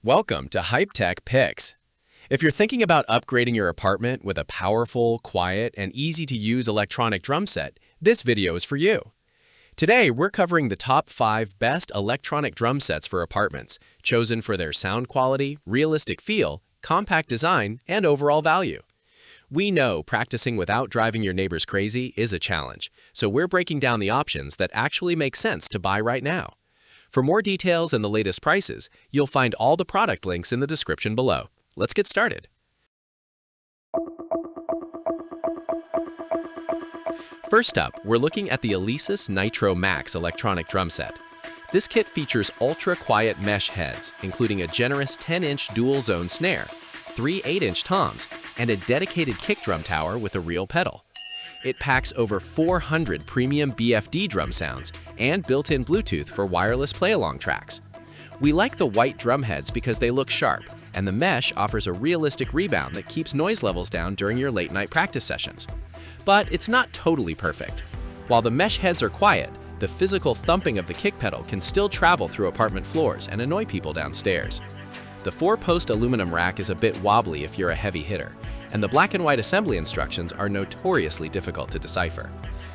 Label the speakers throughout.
Speaker 1: Welcome to Hype Tech Picks. If you're thinking about upgrading your apartment with a powerful, quiet, and easy-to-use electronic drum set, this video is for you. Today, we're covering the top 5 best electronic drum sets for apartments, chosen for their sound quality, realistic feel, compact design, and overall value. We know practicing without driving your neighbors crazy is a challenge, so we're breaking down the options that actually make sense to buy right now. For more details and the latest prices, you'll find all the product links in the description below. Let's get started. First up, we're looking at the Alesis Nitro Max Electronic Drum Set. This kit features ultra-quiet mesh heads, including a generous 10-inch dual-zone snare, 3 8-inch toms, and a dedicated kick drum tower with a real pedal. It packs over 400 premium BFD drum sounds and built-in Bluetooth for wireless play-along tracks. We like the white drum heads because they look sharp, and the mesh offers a realistic rebound that keeps noise levels down during your late-night practice sessions. But it's not totally perfect. While the mesh heads are quiet, the physical thumping of the kick pedal can still travel through apartment floors and annoy people downstairs. The 4-post aluminum rack is a bit wobbly if you're a heavy hitter, and the black and white assembly instructions are notoriously difficult to decipher.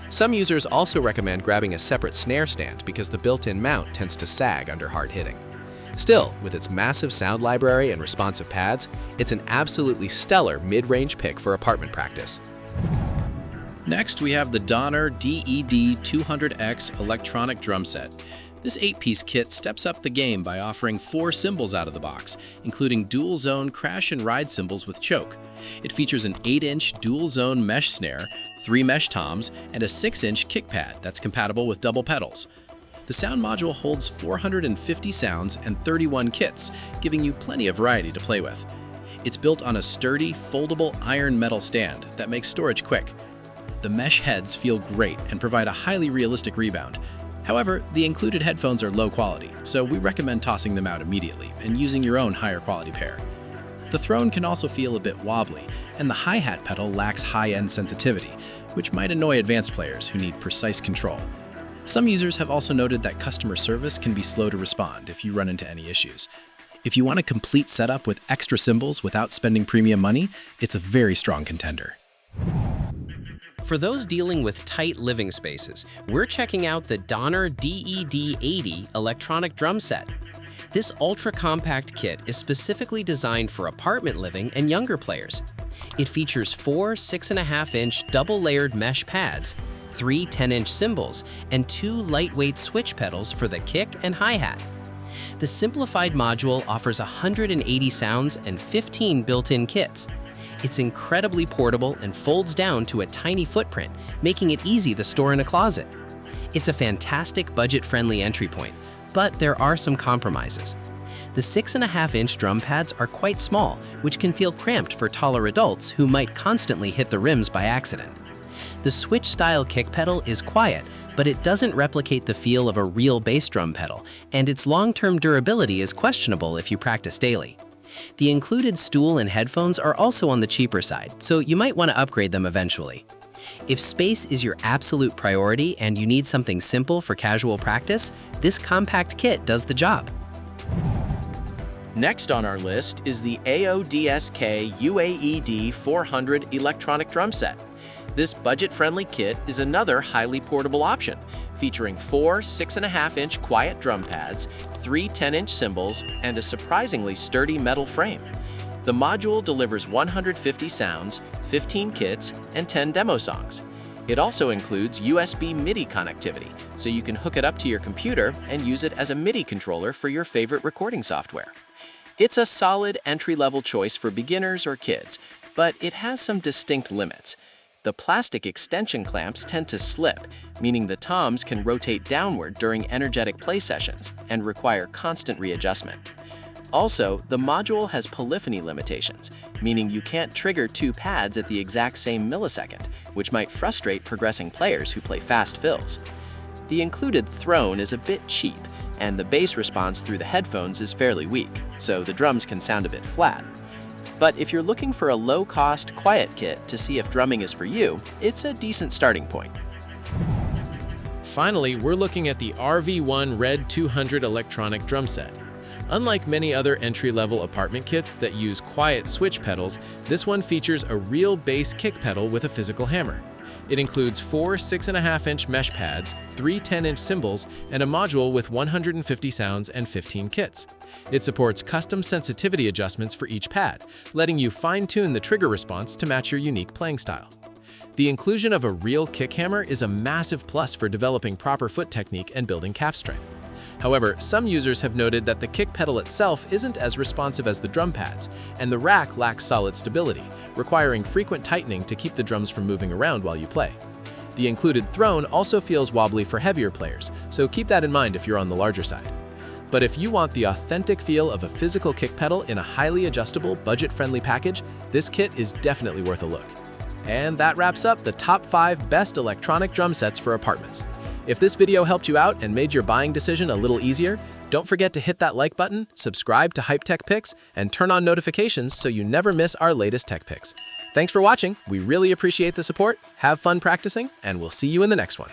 Speaker 1: Some users also recommend grabbing a separate snare stand because the built-in mount tends to sag under hard hitting. Still, with its massive sound library and responsive pads, it's an absolutely stellar mid-range pick for apartment practice.
Speaker 2: Next, we have the DED-200 Electronic Drum Set. This 8-piece kit steps up the game by offering 4 cymbals out of the box, including dual-zone crash and ride cymbals with choke. It features an 8-inch dual-zone mesh snare, 3 mesh toms, and a 6-inch kick pad that's compatible with double pedals. The sound module holds 450 sounds and 31 kits, giving you plenty of variety to play with. It's built on a sturdy, foldable iron metal stand that makes storage quick. The mesh heads feel great and provide a highly realistic rebound. However, the included headphones are low quality, so we recommend tossing them out immediately and using your own higher quality pair. The throne can also feel a bit wobbly, and the hi-hat pedal lacks high-end sensitivity, which might annoy advanced players who need precise control. Some users have also noted that customer service can be slow to respond if you run into any issues. If you want a complete setup with extra cymbals without spending premium money, it's a very strong contender.
Speaker 3: For those dealing with tight living spaces, we're checking out the DED-80 Electronic Drum Set. This ultra-compact kit is specifically designed for apartment living and younger players. It features 4 6.5-inch double-layered mesh pads, 3 10-inch cymbals, and 2 lightweight switch pedals for the kick and hi-hat. The simplified module offers 180 sounds and 15 built-in kits. It's incredibly portable and folds down to a tiny footprint, making it easy to store in a closet. It's a fantastic budget-friendly entry point, but there are some compromises. The 6.5-inch drum pads are quite small, which can feel cramped for taller adults who might constantly hit the rims by accident. The switch-style kick pedal is quiet, but it doesn't replicate the feel of a real bass drum pedal, and its long-term durability is questionable if you practice daily. The included stool and headphones are also on the cheaper side, so you might want to upgrade them eventually. If space is your absolute priority and you need something simple for casual practice, this compact kit does the job.
Speaker 1: Next on our list is the AODSK DED-400 Electronic Drum Set. This budget-friendly kit is another highly portable option, featuring 4 6.5-inch quiet drum pads, 3 10-inch cymbals, and a surprisingly sturdy metal frame. The module delivers 150 sounds, 15 kits, and 10 demo songs. It also includes USB MIDI connectivity, so you can hook it up to your computer and use it as a MIDI controller for your favorite recording software. It's a solid entry-level choice for beginners or kids, but it has some distinct limits. The plastic extension clamps tend to slip, meaning the toms can rotate downward during energetic play sessions and require constant readjustment. Also, the module has polyphony limitations, meaning you can't trigger 2 pads at the exact same millisecond, which might frustrate progressing players who play fast fills. The included throne is a bit cheap, and the bass response through the headphones is fairly weak, so the drums can sound a bit flat. But if you're looking for a low-cost, quiet kit to see if drumming is for you, it's a decent starting point.
Speaker 4: Finally, we're looking at the RVONE DED-200 Electronic Drum Set.
Speaker 1: Unlike many other entry-level apartment kits that use quiet switch pedals, this one features a real bass kick pedal with a physical hammer. It includes 4 6.5-inch mesh pads, 3 10-inch cymbals, and a module with 150 sounds and 15 kits. It supports custom sensitivity adjustments for each pad, letting you fine-tune the trigger response to match your unique playing style. The inclusion of a real kick hammer is a massive plus for developing proper foot technique and building calf strength. However, some users have noted that the kick pedal itself isn't as responsive as the drum pads, and the rack lacks solid stability, requiring frequent tightening to keep the drums from moving around while you play. The included throne also feels wobbly for heavier players, so keep that in mind if you're on the larger side. But if you want the authentic feel of a physical kick pedal in a highly adjustable, budget-friendly package, this kit is definitely worth a look. And that wraps up the top 5 best electronic drum sets for apartments. If this video helped you out and made your buying decision a little easier, don't forget to hit that like button, subscribe to Hype Tech Picks, and turn on notifications so you never miss our latest tech picks. Thanks for watching. We really appreciate the support. Have fun practicing, and we'll see you in the next one.